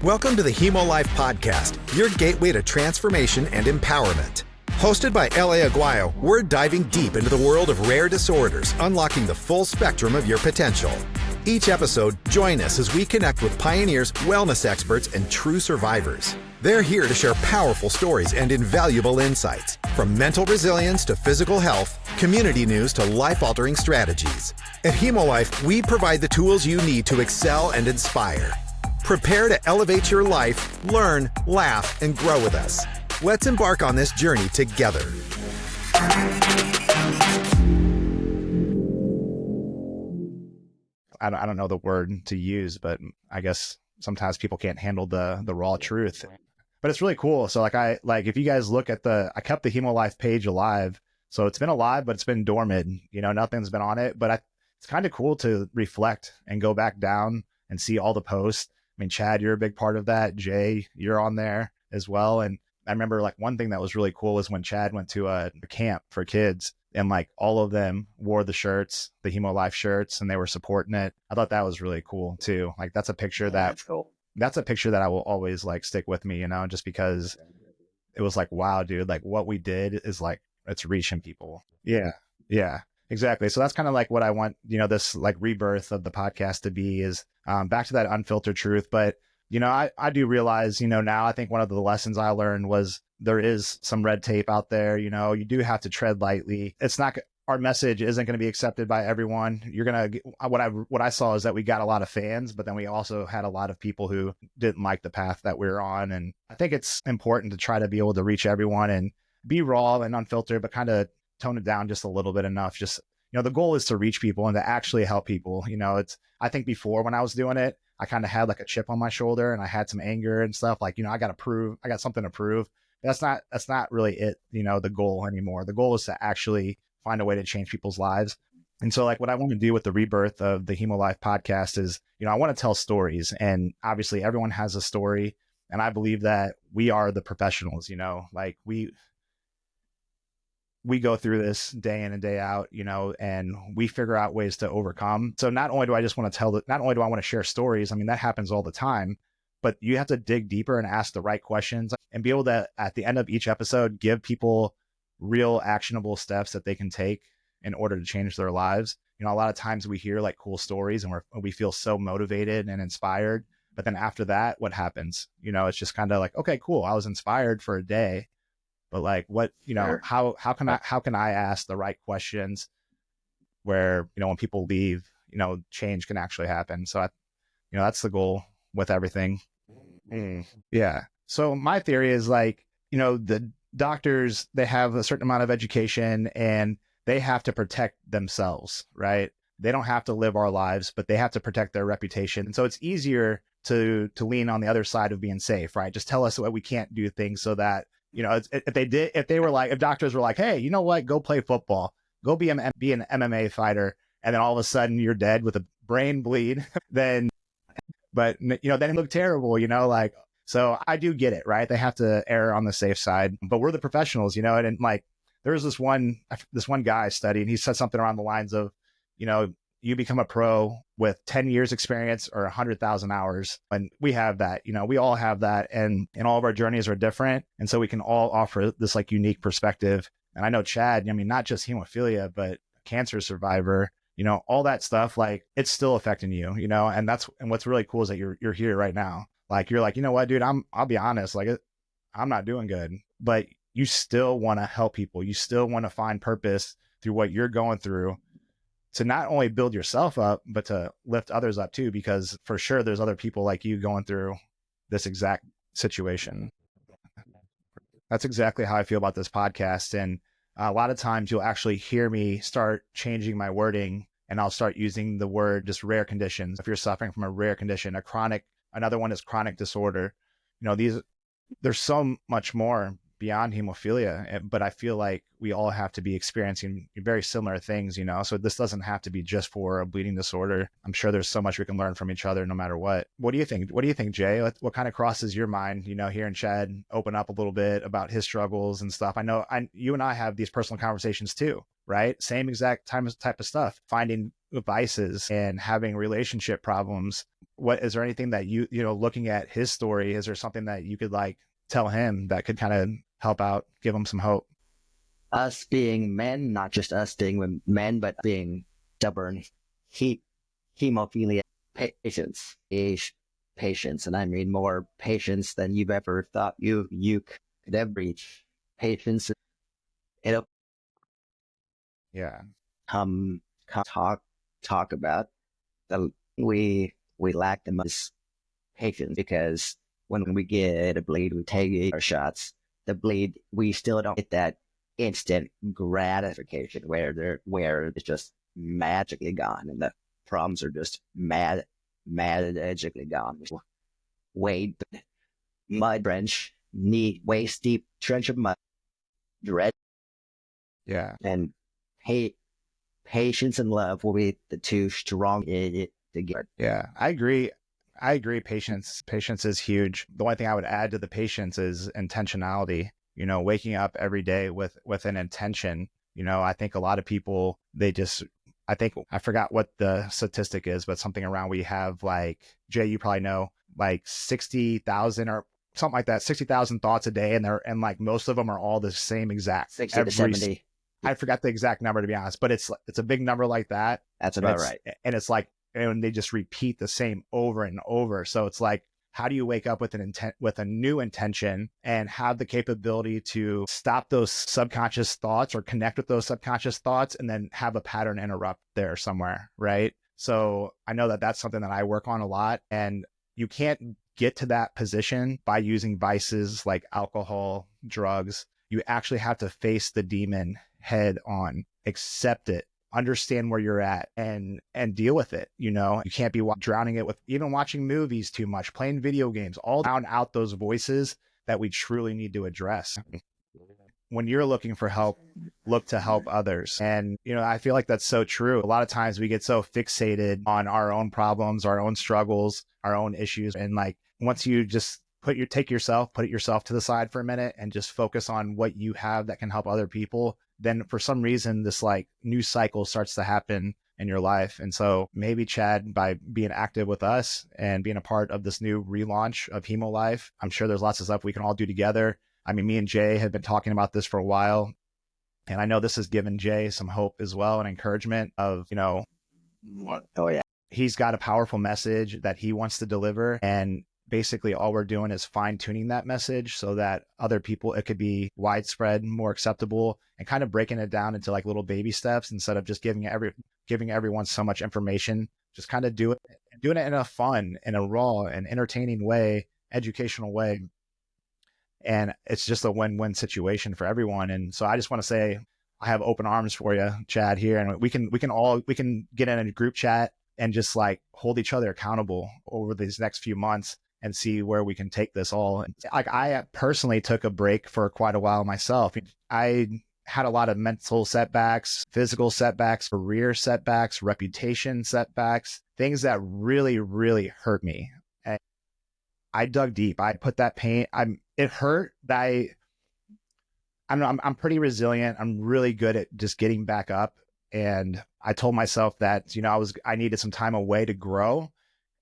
Welcome to the Hemolife Podcast, your gateway to transformation and empowerment. Hosted by Aguayo, we're diving deep into the world of rare disorders, unlocking the full spectrum of your potential. Each episode, join us as we connect with pioneers, wellness experts, and true survivors. They're here to share powerful stories and invaluable insights, from mental resilience to physical health, community news to life-altering strategies. At Hemolife, we provide the tools you need to excel and inspire. Prepare to elevate your life, learn, laugh, and grow with us. Let's embark on this journey together. I don't know the word to use, but I guess sometimes people can't handle the raw truth. But it's really cool. So if you guys look at I kept the Hemolife page alive. So it's been alive, but it's been dormant. Nothing's been on it. But it's kind of cool to reflect and go back down and see all the posts. I mean, Chad, you're a big part of that. Jay, you're on there as well. And I remember one thing that was really cool was when Chad went to a camp for kids, and all of them wore the shirts, the Hemolife shirts, and they were supporting it. I thought that was really cool too. That's a picture that's a picture that I will always stick with me, just because it was wow, dude, what we did is it's reaching people. Yeah. Yeah, exactly. So that's kind of what I want, this rebirth of the podcast to be is back to that unfiltered truth. But I do realize, now I think one of the lessons I learned was there is some red tape out there. You do have to tread lightly. It's not, our message isn't going to be accepted by everyone. You're going to, what I saw is that we got a lot of fans, but then we also had a lot of people who didn't like the path that we were on. And I think it's important to try to be able to reach everyone and be raw and unfiltered, but kind of tone it down just a little bit enough. Just, the goal is to reach people and to actually help people. I think before when I was doing it, I kind of had a chip on my shoulder and I had some anger and stuff. I got something to prove. That's not really it, the goal anymore. The goal is to actually find a way to change people's lives. And so what I want to do with the rebirth of the Hemolife podcast is, I want to tell stories, and obviously everyone has a story. And I believe that we are the professionals, we go through this day in and day out, and we figure out ways to overcome. So not only do I want to share stories, that happens all the time, but you have to dig deeper and ask the right questions and be able to, at the end of each episode, give people real actionable steps that they can take in order to change their lives. A lot of times we hear cool stories and we feel so motivated and inspired, but then after that, what happens? It's just kind of okay, cool. I was inspired for a day. But what, Sure. how can I ask the right questions where, when people leave, change can actually happen. So that's the goal with everything. Yeah. So my theory is the doctors, they have a certain amount of education and they have to protect themselves, right? They don't have to live our lives, but they have to protect their reputation. And so it's easier to lean on the other side of being safe, right? Just tell us what we can't do things so that, if doctors were hey, you know what, go play football, go be an MMA fighter, and then all of a sudden you're dead with a brain bleed, then it looked terrible, so I do get it, right? They have to err on the safe side, but we're the professionals, and there was this one guy I studied, and he said something around the lines of, you become a pro with 10 years experience or 100,000 hours. And we have that, we all have that, and all of our journeys are different. And so we can all offer this unique perspective. And I know Chad, not just hemophilia, but cancer survivor, all that stuff, it's still affecting you, and what's really cool is that you're here right now. You're you know what, dude, I'll be honest, I'm not doing good, but you still want to help people. You still want to find purpose through what you're going through, to not only build yourself up, but to lift others up too, because for sure there's other people like you going through this exact situation. That's exactly how I feel about this podcast. And a lot of times you'll actually hear me start changing my wording, and I'll start using the word just rare conditions. If you're suffering from a rare condition, another one is chronic disorder. There's so much more beyond hemophilia, but I feel like we all have to be experiencing very similar things, so this doesn't have to be just for a bleeding disorder. I'm sure there's so much we can learn from each other no matter what. What do you think, Jay? What kind of crosses your mind, hearing Chad open up a little bit about his struggles and stuff? I know you and I have these personal conversations too, right? Same exact type of stuff, finding vices and having relationship problems. what is there anything that looking at his story, is there something that you could like tell him that could kind of help out, give him some hope? Us being men, not just us being men, but being stubborn, hemophilia patients, and I mean more patients than you've ever thought you could ever reach. Patients, it'll Yeah. talk about the we lack the most patience, because when we get a bleed, we take our shots. The bleed, we still don't get that instant gratification where it's just magically gone, and the problems are just magically gone. Wade, mud trench, waist deep trench of mud, dread, and patience and love will be the two strong together. Yeah, I agree. Patience is huge. The only thing I would add to the patience is intentionality. Waking up every day with an intention. I think a lot of people, I forgot what the statistic is, but something around, we have like, Jay, you probably know, like 60,000 or something like that, 60,000 thoughts a day. And like most of them are all the same exact. 60 to 70. I forgot the exact number, to be honest, but it's a big number like that. That's about right. And it's like, and they just repeat the same over and over. So it's like, how do you wake up with a new intention and have the capability to stop those subconscious thoughts or connect with those subconscious thoughts, and then have a pattern interrupt there somewhere, right? So I know that that's something that I work on a lot, and you can't get to that position by using vices like alcohol, drugs. You actually have to face the demon head on, accept it, understand where you're at, and deal with it. You can't be drowning it with even watching movies too much, playing video games, all drown out those voices that we truly need to address. When you're looking for help, look to help others. And, I feel like that's so true. A lot of times we get so fixated on our own problems, our own struggles, our own issues. And like, once you just put it yourself to the side for a minute and just focus on what you have that can help other people, then for some reason, this like new cycle starts to happen in your life. And so maybe, Chad, by being active with us and being a part of this new relaunch of Hemolife, I'm sure there's lots of stuff we can all do together. I mean, me and Jay have been talking about this for a while, and I know this has given Jay some hope as well, and encouragement of, Oh yeah, he's got a powerful message that he wants to deliver. And basically all we're doing is fine tuning that message so that other people, it could be widespread, more acceptable, and kind of breaking it down into like little baby steps instead of just giving everyone so much information. Just kind of doing it in a fun, in a raw and entertaining way, educational way. And it's just a win-win situation for everyone. And so I just want to say, I have open arms for you, Chad, here. And we can get in a group chat and just like hold each other accountable over these next few months and see where we can take this all. Like, I personally took a break for quite a while myself. I had a lot of mental setbacks, physical setbacks, career setbacks, reputation setbacks, things that really, really hurt me. And I dug deep. I put that pain, it hurt that I'm pretty resilient. I'm really good at just getting back up. And I told myself that, I needed some time away to grow.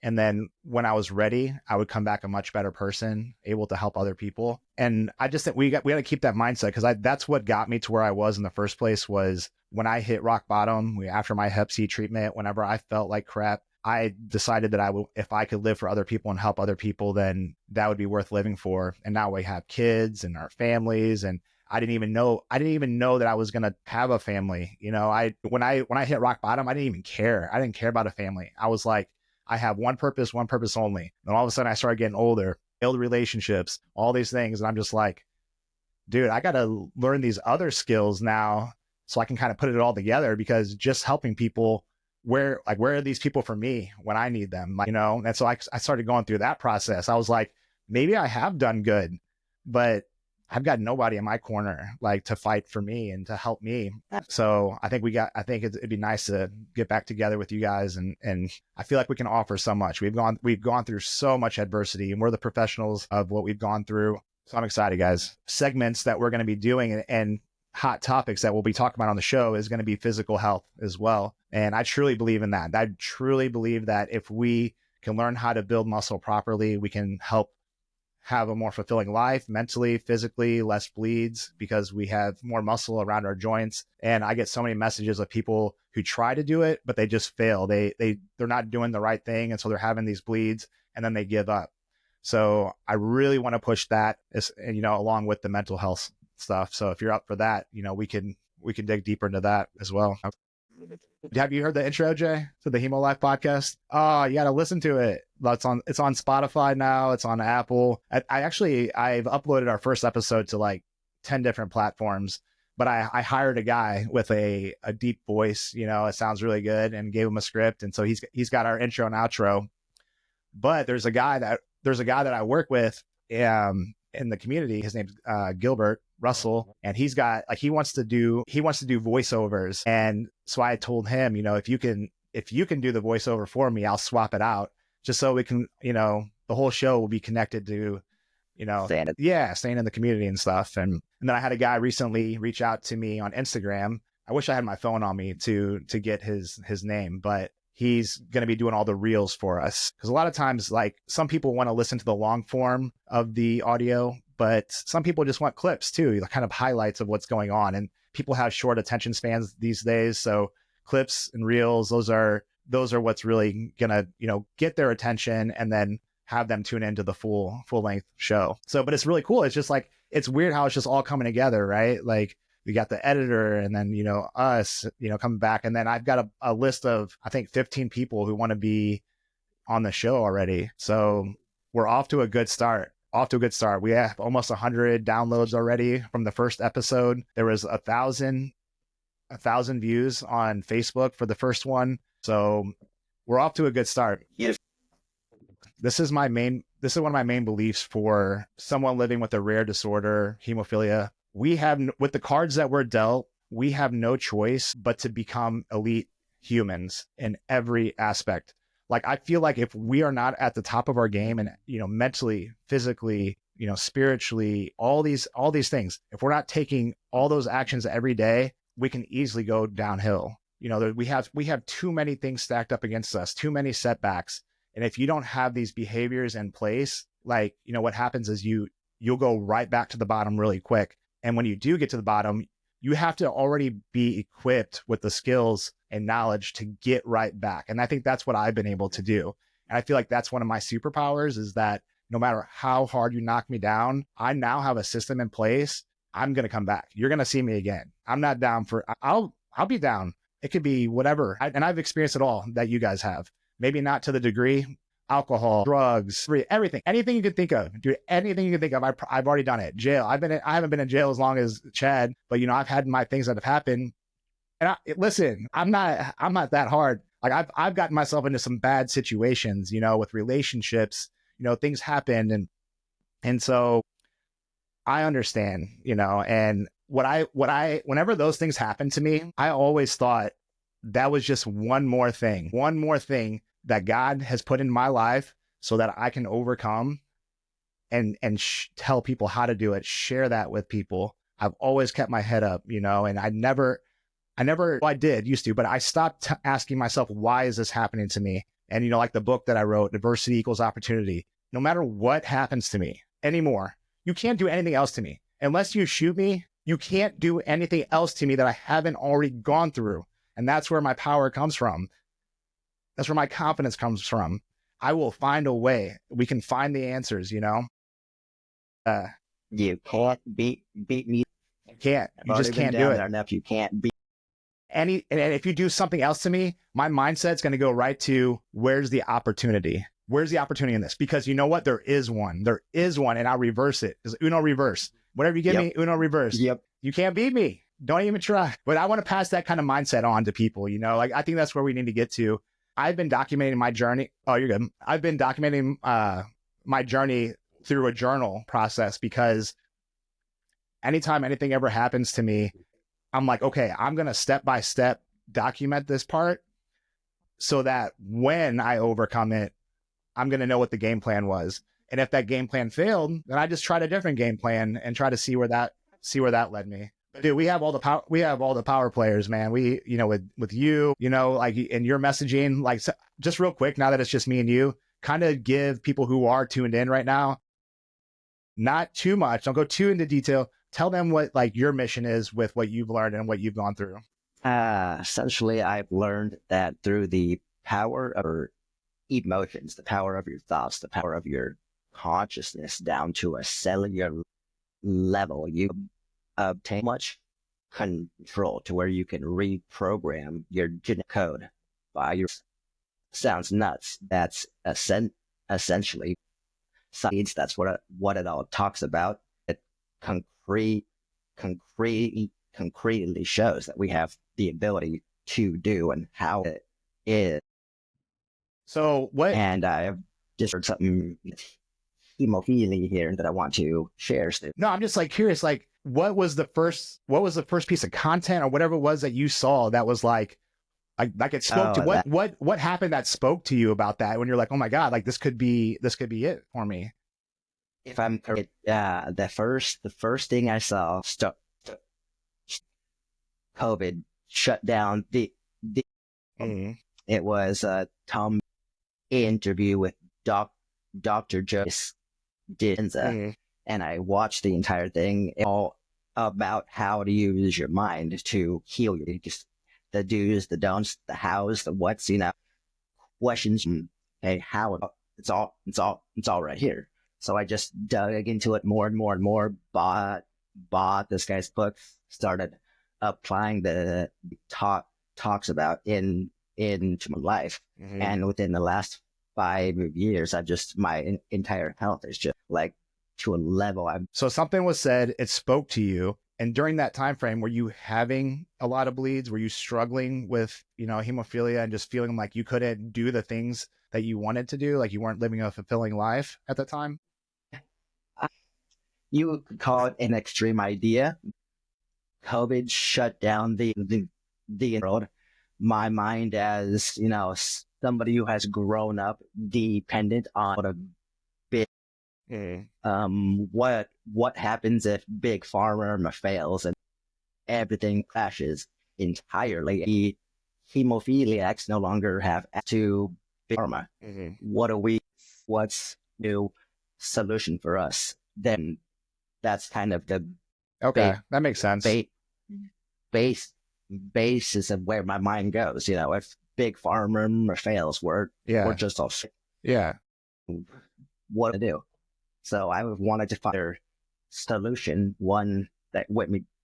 And then when I was ready, I would come back a much better person, able to help other people. And I just think we got to keep that mindset, because that's what got me to where I was in the first place. Was when I hit rock bottom after my Hep C treatment, whenever I felt like crap, I decided that if I could live for other people and help other people, then that would be worth living for. And now we have kids and our families, and I didn't even know that I was going to have a family. When I hit rock bottom, I didn't even care. I didn't care about a family. I was like, I have one purpose only. And all of a sudden I started getting older, build relationships, all these things. And I'm just like, dude, I got to learn these other skills now so I can kind of put it all together, because just helping people, where are these people for me when I need them? And so I started going through that process. I was like, maybe I have done good, but I've got nobody in my corner to fight for me and to help me. So I think it'd be nice to get back together with you guys. And I feel like we can offer so much. We've gone through so much adversity, and we're the professionals of what we've gone through. So I'm excited, guys. Segments that we're going to be doing and hot topics that we'll be talking about on the show is going to be physical health as well. And I truly believe in that. I truly believe that if we can learn how to build muscle properly. We can help have a more fulfilling life mentally, physically, less bleeds because we have more muscle around our joints. And I get so many messages of people who try to do it, but they just fail. They're not doing the right thing. And so they're having these bleeds and then they give up. So I really want to push that, along with the mental health stuff. So if you're up for that, we can dig deeper into that as well. Have you heard the intro, Jay, to the Hemolife podcast? Oh, you got to listen to it. It's on Spotify now. It's on Apple. I've uploaded our first episode to like 10 different platforms, but I hired a guy with a deep voice, it sounds really good, and gave him a script. And so he's got our intro and outro. But there's a guy that I work with in the community. His name's Gilbert Russell, and he wants to do voiceovers. And so I told him, if you can do the voiceover for me, I'll swap it out just so we can, the whole show will be connected to, staying in the community and stuff. And then I had a guy recently reach out to me on Instagram. I wish I had my phone on me to get his name, but he's going to be doing all the reels for us. Because a lot of times, like, some people want to listen to the long form of the audio, but some people just want clips too, the kind of highlights of what's going on. And people have short attention spans these days. So clips and reels, those are what's really going to, get their attention and then have them tune into the full length show. So, but it's really cool. It's just like, it's weird how it's just all coming together, right? Like, we got the editor and then, us, coming back. And then I've got a list of, I think, 15 people who want to be on the show already. So we're off to a good start. We have almost 100 downloads already from the first episode. There was 1,000 views on Facebook for the first one. So we're off to a good start. Yes. This is one of my main beliefs for someone living with a rare disorder, hemophilia. With the cards that we're dealt, we have no choice but to become elite humans in every aspect. Like, I feel like if we are not at the top of our game and, mentally, physically, spiritually, all these things, if we're not taking all those actions every day, we can easily go downhill. We have too many things stacked up against us, too many setbacks. And if you don't have these behaviors in place, like, what happens is you'll go right back to the bottom really quick. And when you do get to the bottom, you have to already be equipped with the skills and knowledge to get right back. And I think that's what I've been able to do. And I feel like that's one of my superpowers, is that no matter how hard you knock me down, I now have a system in place. I'm going to come back. You're going to see me again. I'm not down I'll be down. It could be whatever. And I've experienced it all that you guys have. Maybe not to the degree. Alcohol, drugs, everything, anything you could think of, dude, anything you can think of. I've already done it. Jail. I haven't been in jail as long as Chad, but I've had my things that have happened. And listen, I'm not that hard. Like, I've gotten myself into some bad situations, with relationships, things happen. And so I understand, and whenever those things happen to me, I always thought that was just one more thing that God has put in my life so that I can overcome and tell people how to do it, share that with people. I've always kept my head up, and I used to, but I stopped asking myself, why is this happening to me? And, like the book that I wrote, Adversity Equals Opportunity, no matter what happens to me anymore, you can't do anything else to me. Unless you shoot me, you can't do anything else to me that I haven't already gone through. And that's where my power comes from. That's where my confidence comes from. I will find a way. We can find the answers, You can't beat me. You can't. You just can't do it. Enough. You can't beat. And if you do something else to me, my mindset's going to go right to, where's the opportunity? Where's the opportunity in this? Because you know what? There is one, and I'll reverse it. It's Uno reverse. Whatever you give me, Uno reverse. Yep. You can't beat me. Don't even try. But I want to pass that kind of mindset on to people, Like, I think that's where we need to get to. I've been documenting my journey. Oh, you're good. I've been documenting my journey through a journal process, because anytime anything ever happens to me, I'm like, okay, I'm going to step by step document this part so that when I overcome it, I'm going to know what the game plan was. And if that game plan failed, then I just tried a different game plan and try to see where that led me. Dude, we have all the power. We have all the power players, man. We, with you, like in your messaging, like, just real quick, now that it's just me and you, kind of give people who are tuned in right now, not too much, don't go too into detail. Tell them what like your mission is with what you've learned and what you've gone through. Essentially, I've learned that through the power of your emotions, the power of your thoughts, the power of your consciousness down to a cellular level, you obtain much control to where you can reprogram your genetic code by your. Sounds nuts. That's essentially science. That's what it all talks about. It concretely shows that we have the ability to do and how it is. So what? And I've just heard something hemophilia here that I want to share. So. No, I'm just like curious, like what was the first piece of content or whatever it was that you saw that was like it spoke to what happened that spoke to you about that when you're like, oh my God, like this could be it for me. If I'm correct, the first thing I saw, COVID shut down it was a Tom interview with Dr. Joyce Dispenza, and I watched the entire thing, all about how to use your mind to heal you. Just the do's, the don'ts, the hows, the what's, questions. Hey, how? It's all right here. So I just dug into it more and more and more. Bought this guy's book. Started applying the talks about into my life, and within the last 5 years, my entire health is just like to a level. So something was said, it spoke to you. And during that time frame, were you having a lot of bleeds? Were you struggling with, hemophilia and just feeling like you couldn't do the things that you wanted to do? Like you weren't living a fulfilling life at the time? You could call it an extreme idea. COVID shut down the world. My mind as, somebody who has grown up dependent on what a big, what happens if big pharma fails and everything crashes entirely. The hemophiliacs no longer have access to big pharma. What's new solution for us? Then that's kind of the that makes sense. Basis of where my mind goes. If big pharma fails, we're just all what to do. So I wanted to find a solution, one that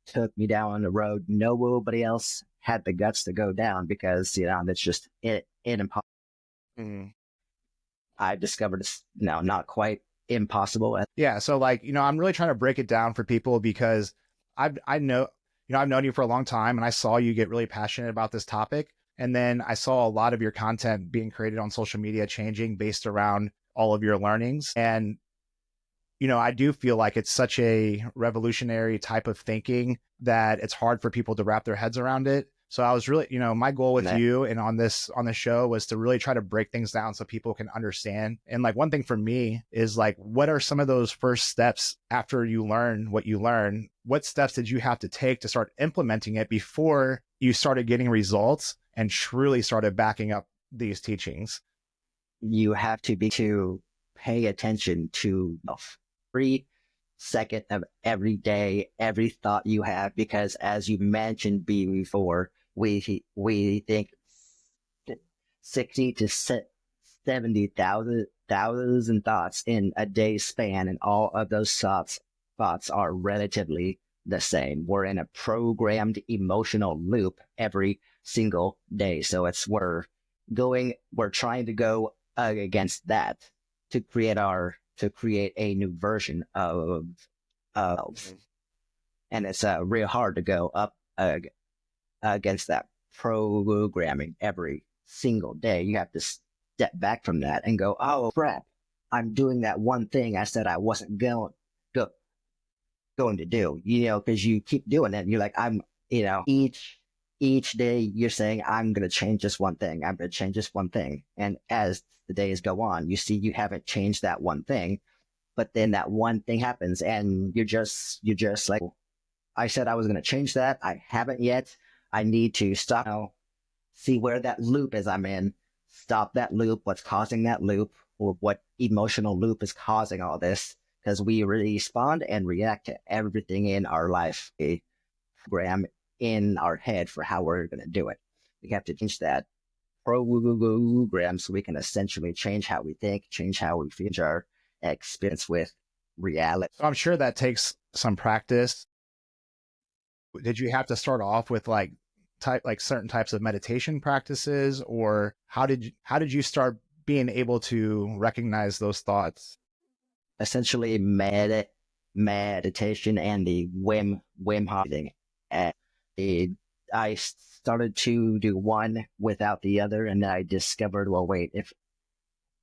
took me down the road nobody else had the guts to go down, because that's just impossible. I discovered it's not quite impossible. So I'm really trying to break it down for people, because I've known you for a long time, and I saw you get really passionate about this topic. And then I saw a lot of your content being created on social media changing based around all of your learnings. And, I do feel like it's such a revolutionary type of thinking that it's hard for people to wrap their heads around it. So I was really, my goal with you and on this show was to really try to break things down so people can understand. And like one thing for me is like, what are some of those first steps after you learn what you learn? What steps did you have to take to start implementing it before you started getting results and truly started backing up these teachings? You have to pay attention to every second of every day, every thought you have, because as you mentioned before, we think 60 to 70,000 thoughts in a day's span, and all of those thoughts are relatively the same. We're in a programmed emotional loop every single day. So we're trying to go against that to create a new version of and it's real hard to go up against that programming every single day. You have to step back from that and go, oh crap, I'm doing that one thing I said I wasn't going to do, because you keep doing it. And you're like, each day you're saying, I'm going to change this one thing. I'm going to change this one thing. And as the days go on, you see you haven't changed that one thing, but then that one thing happens and you're just like, I said I was going to change that. I haven't yet. I need to stop now, see where that loop is I'm in, stop that loop. What's causing that loop? or what emotional loop is causing all this, because we respond and react to everything in our life. A program in our head for how we're going to do it. We have to change that program so we can essentially change how we think, change how we feel, change our experience with reality. So I'm sure that takes some practice. Did you have to start off with like certain types of meditation practices, or how did you start being able to recognize those thoughts? Essentially, meditation and the Wim Hof breathing. I started to do one without the other, and then I discovered, well, wait, if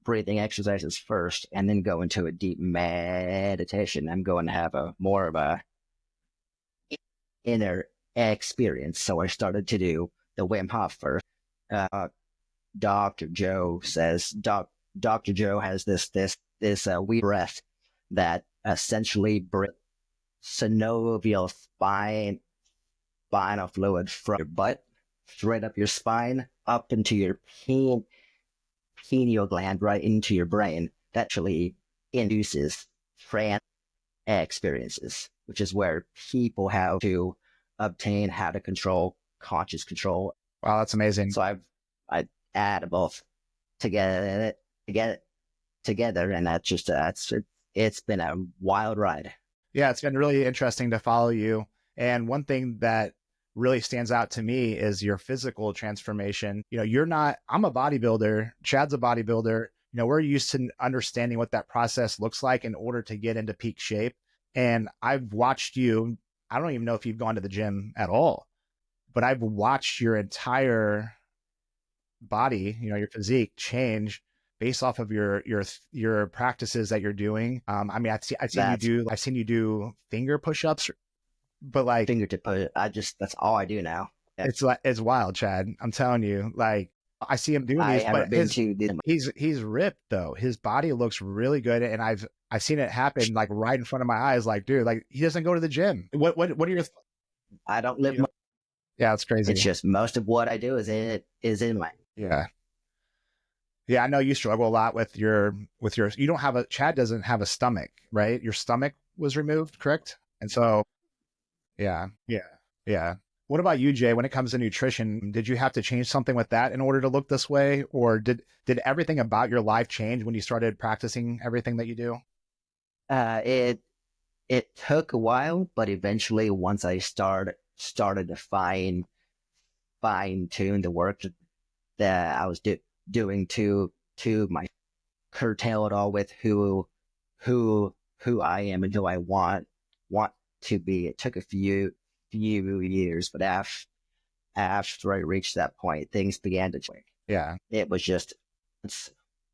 breathing exercises first and then go into a deep meditation, I'm going to have a more of a inner experience. So I started to do the Wim Hof first. Dr. Joe says, Dr. Joe has this weird breath that essentially brings synovial spinal fluid from your butt straight up your spine, up into your pineal gland, right into your brain. That actually induces trance experiences, which is where people have to obtain how to control conscious control. Wow, that's amazing. So I add both together, and that's just it's been a wild ride. Yeah, it's been really interesting to follow you. And one thing that really stands out to me is your physical transformation. You know, I'm a bodybuilder, Chad's a bodybuilder. You know, we're used to understanding what that process looks like in order to get into peak shape. And I've watched you, I don't even know if you've gone to the gym at all, but I've watched your entire body, you know, your physique change based off of your practices that you're doing. I mean, I've seen you do finger push-ups, but like fingertip push, that's all I do now. It's wild, Chad. I'm telling you, like I see him doing these, but he's ripped though. His body looks really good, and I've seen it happen like right in front of my eyes. Like, dude, like he doesn't go to the gym. What are your? I don't live. Yeah, it's crazy. It's just most of what I do is in my. Yeah. Yeah, I know you struggle a lot with your. You don't have Chad doesn't have a stomach, right? Your stomach was removed, correct? And so, yeah. What about you, Jay? When it comes to nutrition, did you have to change something with that in order to look this way? Or did everything about your life change when you started practicing everything that you do? It took a while, but eventually once I started to fine tune the work that I was doing to my curtail it all with who I am and who I want to be. It took a few years, but after I reached that point, things began to change. Yeah. It was just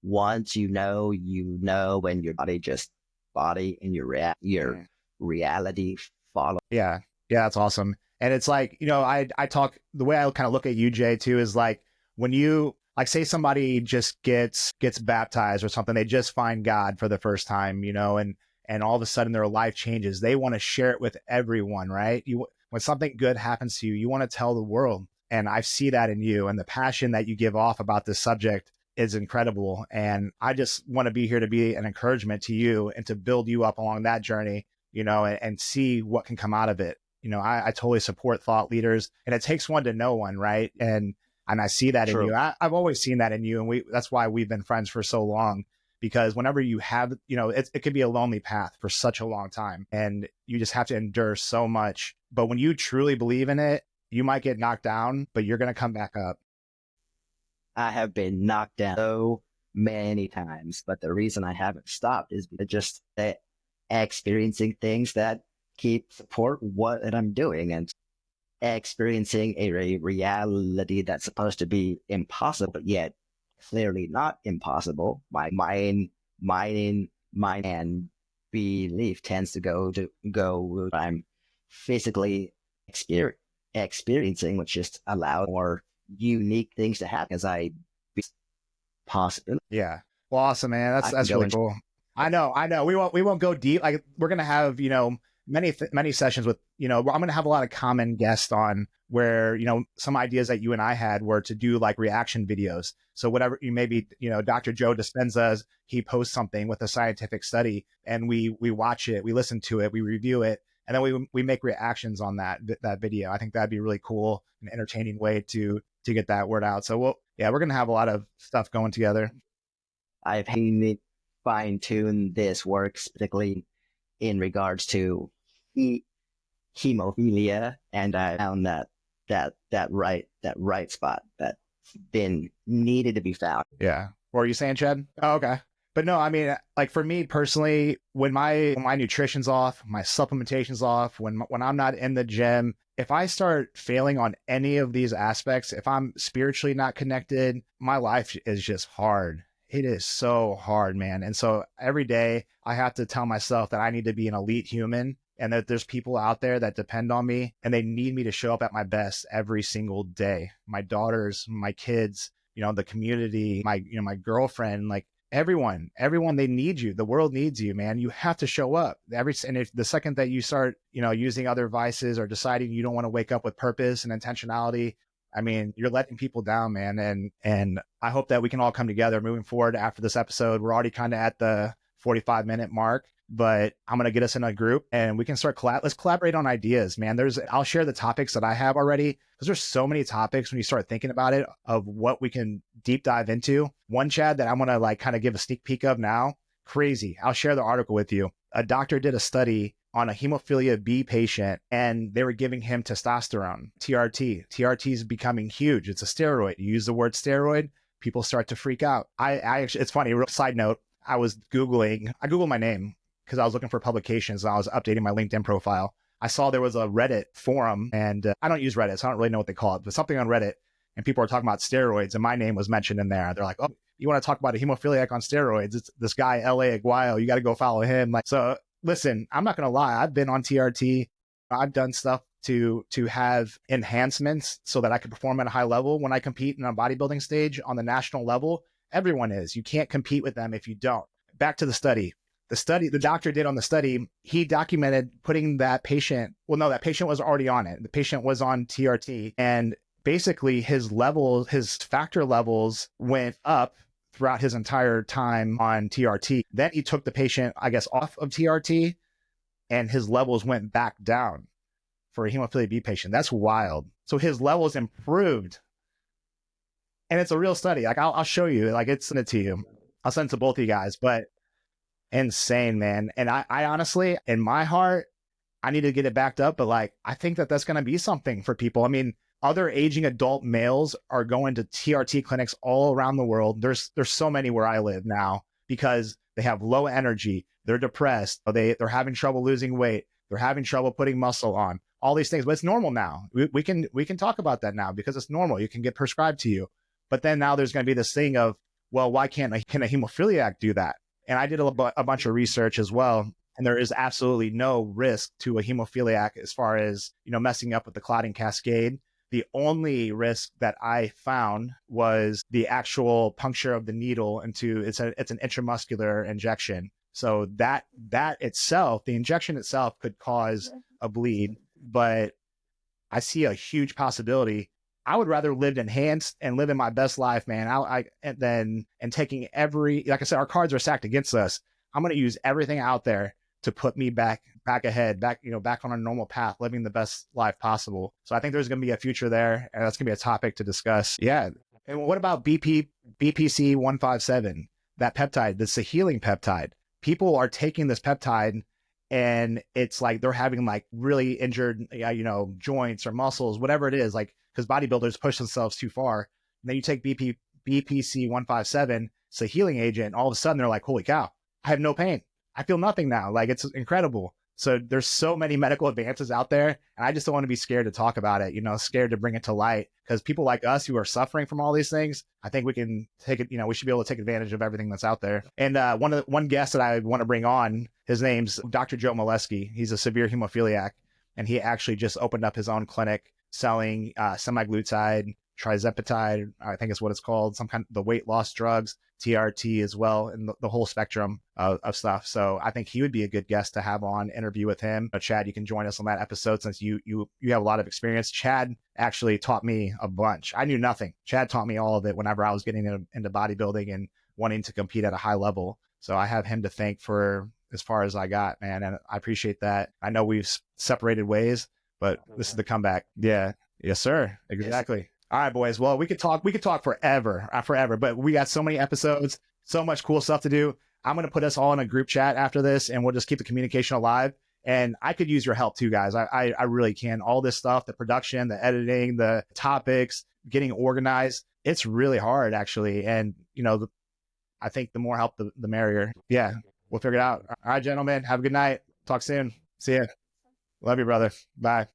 once you know, and your body and your reality follow. Yeah. Yeah, that's awesome. And it's like, you know, I talk, the way I kind of look at you, Jay, too, is like when you, like say somebody just gets baptized or something, they just find God for the first time, you know, and all of a sudden their life changes. They want to share it with everyone, right? When something good happens to you, you want to tell the world. And I see that in you, and the passion that you give off about this subject is incredible. And I just want to be here to be an encouragement to you and to build you up along that journey, you know, and see what can come out of it. You know, I totally support thought leaders, and it takes one to know one, right? And I see that in you. I've always seen that in you. And that's why we've been friends for so long, because whenever you have, you know, it can be a lonely path for such a long time, and you just have to endure so much. But when you truly believe in it, you might get knocked down, but you're going to come back up. I have been knocked down so many times, but the reason I haven't stopped is just experiencing things that keep support what I'm doing, and experiencing a reality that's supposed to be impossible, but yet clearly not impossible. My mind and belief tends to go I'm physically experiencing, which just allows more unique things to happen as I be possible. Yeah. Well, awesome, man. That's really cool. I know. We won't go deep. Like we're going to have, you know, many sessions with, I'm going to have a lot of common guests on where, some ideas that you and I had were to do like reaction videos. So whatever you maybe, Dr. Joe Dispenza, he posts something with a scientific study and we watch it, we listen to it, we review it, and then we make reactions on that video. I think that'd be really cool, an entertaining way to get that word out. So we're going to have a lot of stuff going together. I've fine-tune this work specifically in regards to hemophilia, and I found that right spot that's been needed to be found. Yeah. What are you saying, Chad? Oh, okay. But no, I mean, like for me personally, when my nutrition's off, my supplementation's off, when I'm not in the gym, if I start failing on any of these aspects, if I'm spiritually not connected, my life is just hard. It is so hard, man. And so every day I have to tell myself that I need to be an elite human and that there's people out there that depend on me and they need me to show up at my best every single day. My daughters, my kids, the community, my girlfriend, like everyone, they need you. The world needs you, man. You have to show up and if the second that you start, using other vices or deciding you don't want to wake up with purpose and intentionality, I mean, you're letting people down, man. And I hope that we can all come together moving forward after this episode. We're already kind of at the 45-minute mark, but I'm going to get us in a group and we can start let's collaborate on ideas, man. I'll share the topics that I have already because there's so many topics when you start thinking about it of what we can deep dive into. One, Chad, that I'm going to like kind of give a sneak peek of now. Crazy. I'll share the article with you. A doctor did a study on a hemophilia B patient and they were giving him testosterone, TRT. TRT is becoming huge. It's a steroid. You use the word steroid, people start to freak out. I actually, it's funny, real side note, I Googled my name because I was looking for publications and I was updating my LinkedIn profile. I saw there was a Reddit forum and I don't use Reddit, so I don't really know what they call it, but something on Reddit and people are talking about steroids and my name was mentioned in there. They're like, oh, you want to talk about a hemophiliac on steroids? It's this guy, LA Aguayo, you got to go follow him. Like, so listen, I'm not going to lie. I've been on TRT. I've done stuff to have enhancements so that I can perform at a high level when I compete in a bodybuilding stage on the national level. Everyone is. You can't compete with them if you don't. Back to the study. The doctor did on the study, he documented putting that patient was already on it. The patient was on TRT and basically his factor levels went up throughout his entire time on TRT. Then he took the patient, I guess, off of TRT and his levels went back down for a hemophilia B patient. That's wild. So his levels improved. And it's a real study. Like I'll show you, like it's sent it to you. I'll send it to both of you guys, but insane, man. And I honestly, in my heart, I need to get it backed up, but like, I think that that's going to be something for people. I mean, other aging adult males are going to TRT clinics all around the world. There's so many where I live now because they have low energy. They're depressed. They're having trouble losing weight. They're having trouble putting muscle on, all these things, but it's normal now. We can talk about that now because it's normal. You can get prescribed to you. But then now there's going to be this thing of, well, why can a hemophiliac do that? And I did a bunch of research as well. And there is absolutely no risk to a hemophiliac as far as, messing up with the clotting cascade. The only risk that I found was the actual puncture of the needle it's an intramuscular injection. So that itself, the injection itself could cause a bleed, but I see a huge possibility. I would rather live enhanced and live in my best life, man. Than taking like I said, our cards are stacked against us. I'm going to use everything out there to put me back ahead, back on a normal path, living the best life possible. So I think there's going to be a future there, and that's going to be a topic to discuss. Yeah. And what about BPC 157, that peptide? That's a healing peptide. People are taking this peptide and it's like they're having like really injured, joints or muscles, whatever it is, like because bodybuilders push themselves too far. And then you take BPC 157, it's a healing agent. And all of a sudden they're like, holy cow, I have no pain. I feel nothing now. Like it's incredible. So there's so many medical advances out there. And I just don't want to be scared to talk about it, scared to bring it to light because people like us who are suffering from all these things, I think we can take it, we should be able to take advantage of everything that's out there. And one guest that I want to bring on, his name's Dr. Joe Molesky. He's a severe hemophiliac and he actually just opened up his own clinic selling semaglutide trizepatide, I think is what it's called, some kind of the weight loss drugs, TRT as well, and the whole spectrum of stuff. So I think he would be a good guest to have on, interview with him. Chad, you can join us on that episode since you have a lot of experience. Chad actually taught me a bunch. I knew nothing. Chad taught me all of it whenever I was getting into bodybuilding and wanting to compete at a high level. So I have him to thank for as far as I got, man. And I appreciate that. I know we've separated ways, but this is the comeback. Yeah. Yes, sir. Exactly. Yes. All right, boys. Well, we could talk forever, but we got so many episodes, so much cool stuff to do. I'm going to put us all in a group chat after this, and we'll just keep the communication alive. And I could use your help too, guys. I really can. All this stuff, the production, the editing, the topics, getting organized. It's really hard, actually. And, I think the more help, the merrier. Yeah, we'll figure it out. All right, gentlemen. Have a good night. Talk soon. See ya. Love you, brother. Bye.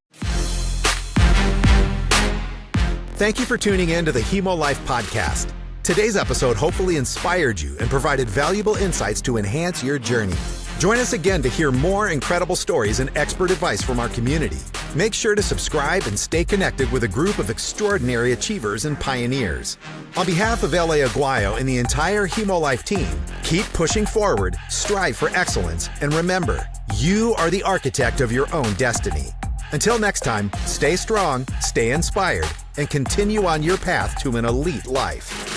Thank you for tuning in to the Hemolife Podcast. Today's episode hopefully inspired you and provided valuable insights to enhance your journey. Join us again to hear more incredible stories and expert advice from our community. Make sure to subscribe and stay connected with a group of extraordinary achievers and pioneers. On behalf of LA Aguayo and the entire Hemolife team, keep pushing forward, strive for excellence, and remember, you are the architect of your own destiny. Until next time, stay strong, stay inspired, and continue on your path to an elite life.